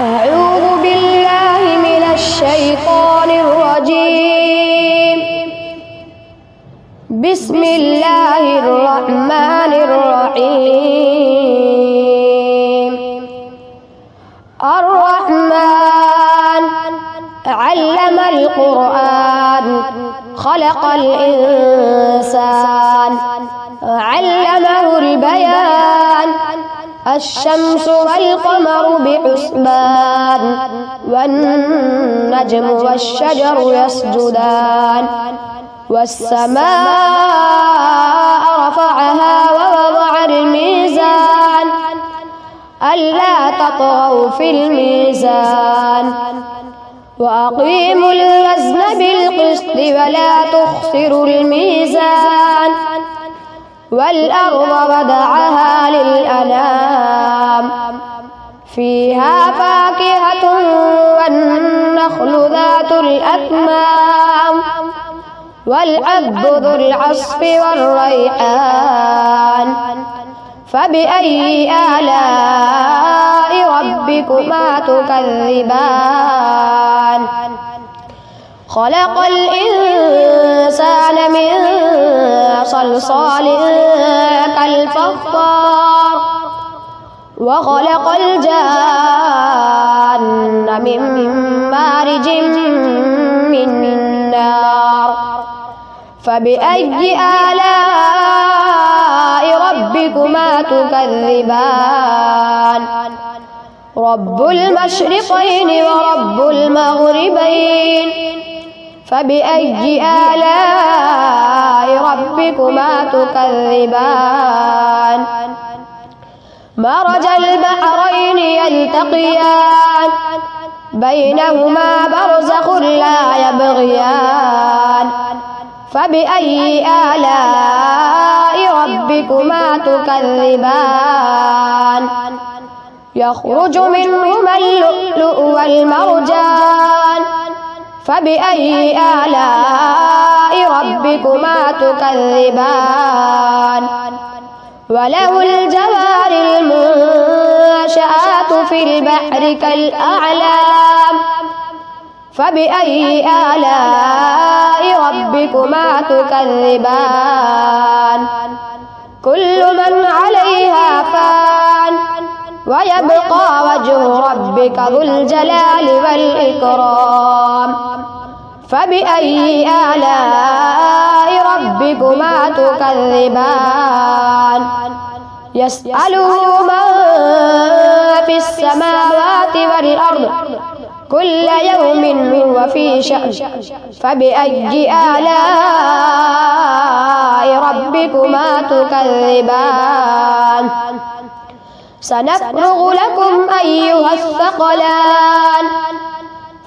أعوذ بالله من الشيطان الرجيم. بسم الله الرحمن الرحيم. الرحمن علم القرآن خلق الإنسان علمه البيان. الشمس والقمر بحسبان والنجم والشجر يسجدان. والسماء رفعها ووضع الميزان ألا تطغوا في الميزان وأقيموا الوزن بالقسط ولا تخسروا الميزان. والأرض وضعها للأنام فيها فاكهة والنخل ذات الأكمام والحب ذو العصف والريحان. فبأي آلاء ربكما تكذبان؟ خلق الإنسان من صلصال كالفخار وخلق الجان من مارج من نار. فبأي آلاء ربكما تكذبان؟ رب المشرقين ورب المغربين. فبأي آلاء ربكما تكذبان؟ مرج البحرين يلتقيان بينهما برزخ لا يبغيان. فبأي آلاء ربكما تكذبان؟ يخرج منهما اللؤلؤ والمرجان. فبأي آلاء ربكما تكذبان؟ وله الجوار المنشآت في البحر كالأعلام. فبأي آلاء ربكما تكذبان؟ كل من عليها فان ويبقى وجه ربك ذو الجلال والإكرام. فبأي آلاء ربكما تكذبان؟ يسأله من في السماوات والأرض كل يوم هو في شأن. فبأي آلاء ربكما تكذبان؟ سنفرغ لكم أيها الثقلان.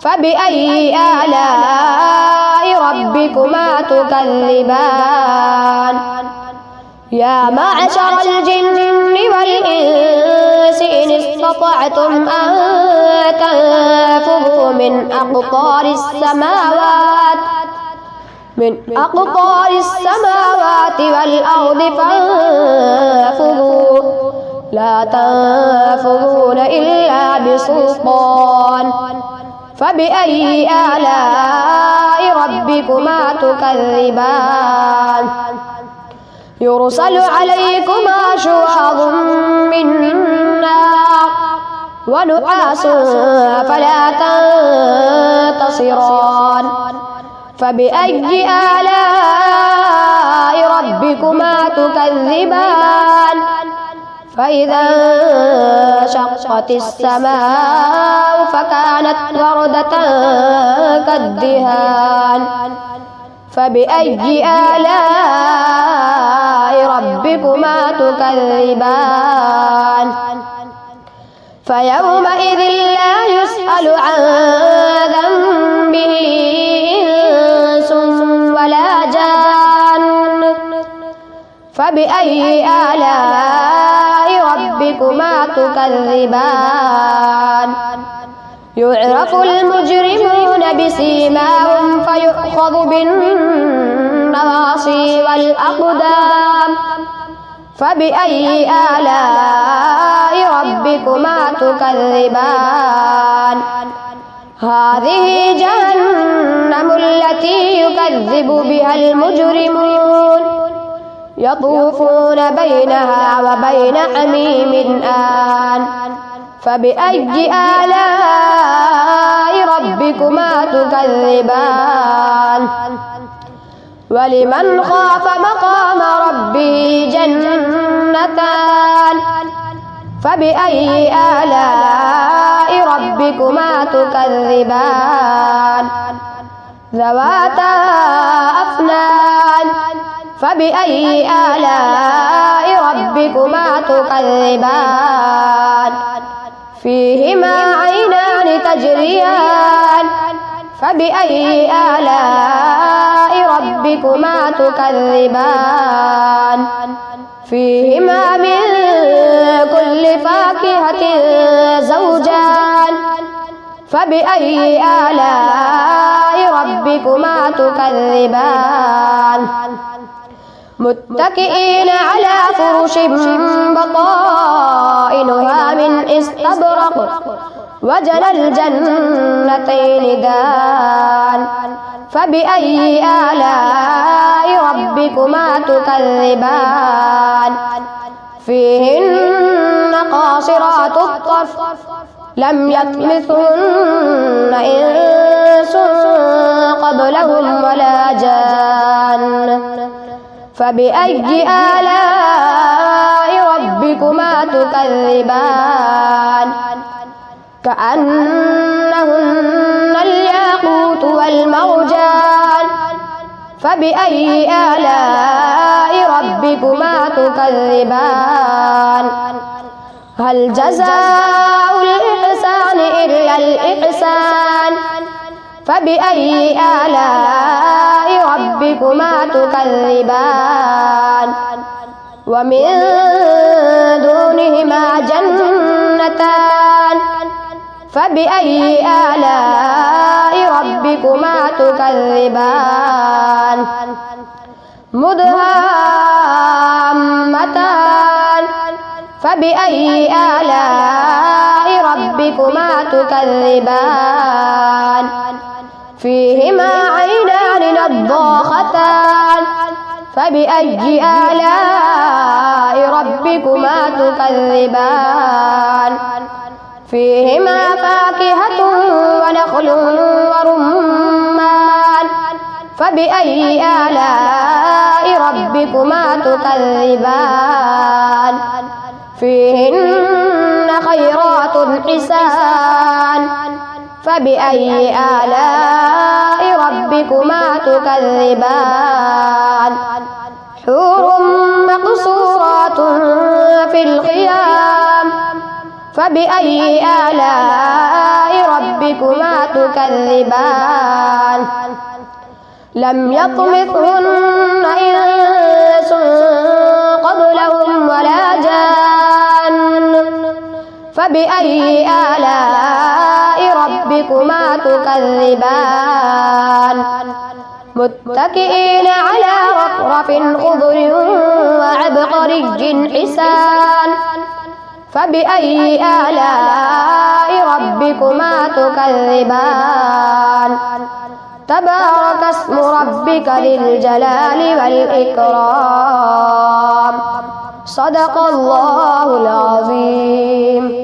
فبأي آلاء ربكما تكذبان؟ يا معشر الجن والإنس إن استطعتم أن تنفذوا من أقطار السماوات والأرض فانفذوا لا تنفذون إلا بسلطان. فبأي آلاء ربكما تكذبان؟ يرسل عليكما شواظ من نار ونحاس فلا تنتصران. فبأي آلاء ربكما تكذبان؟ فإذا انشقت السماء فكانت وردة كالدهان. فبأي آلاء ربكما تكذبان؟ فيومئذ لا يسأل عن ذنبه إنس ولا جان. فبأي آلاء ربكما تكذبان؟ يعرف المجرمون بسيماهم فيؤخذ بالنواصي والأقدام. فبأي آلاء ربكما تكذبان هذه جهنم التي يكذب بها المجرمون يطوفون بينها وبين حميم آن فبأي آلاء ربكما تكذبان ولمن خاف مقام ربه جنتان فبأي آلاء ربكما تكذبان ذواتا أفنان فبأي آلاء ربكما تكذبان فيهما عينان تجريان فبأي آلاء ربكما تكذبان فيهما من كل فاكهة زوجان فبأي آلاء ربكما تكذبان متكئين على فرش بطائنها من استبرق وجنى الجنتين دان فبأي آلاء ربكما تكذبان فيهن قاصرات الطرف لم يطمثهن إنس قبلهم ولا جان فبأي آلاء ربكما تكذبان كأنهن الياقوت والمرجان فبأي آلاء ربكما تكذبان هل جزاء الإحسان إلا الإحسان فبأي آلاء ربكما تكذبان ومن دونهما جنتان فبأي آلاء ربكما تكذبان مدهامتان فبأي آلاء ربكما تكذبان فيهما عينان نضاختان فبأي آلاء ربكما تكذبان فيهما فاكهة ونخل ورمان فبأي آلاء ربكما تكذبان فيهن خيرات حسان فبأي آلاء ربكما تكذبان حور مقصورات في الخيام فبأي آلاء ربكما تكذبان لم يطمثهن إنس قبلهم ولا جان فبأي آلاء ربكما تكذبان متكئين على رفرف خضر وعبقري حسان فبأي آلاء ربكما تكذبان تبارك اسم ربك ذي الجلال والإكرام صدق الله العظيم.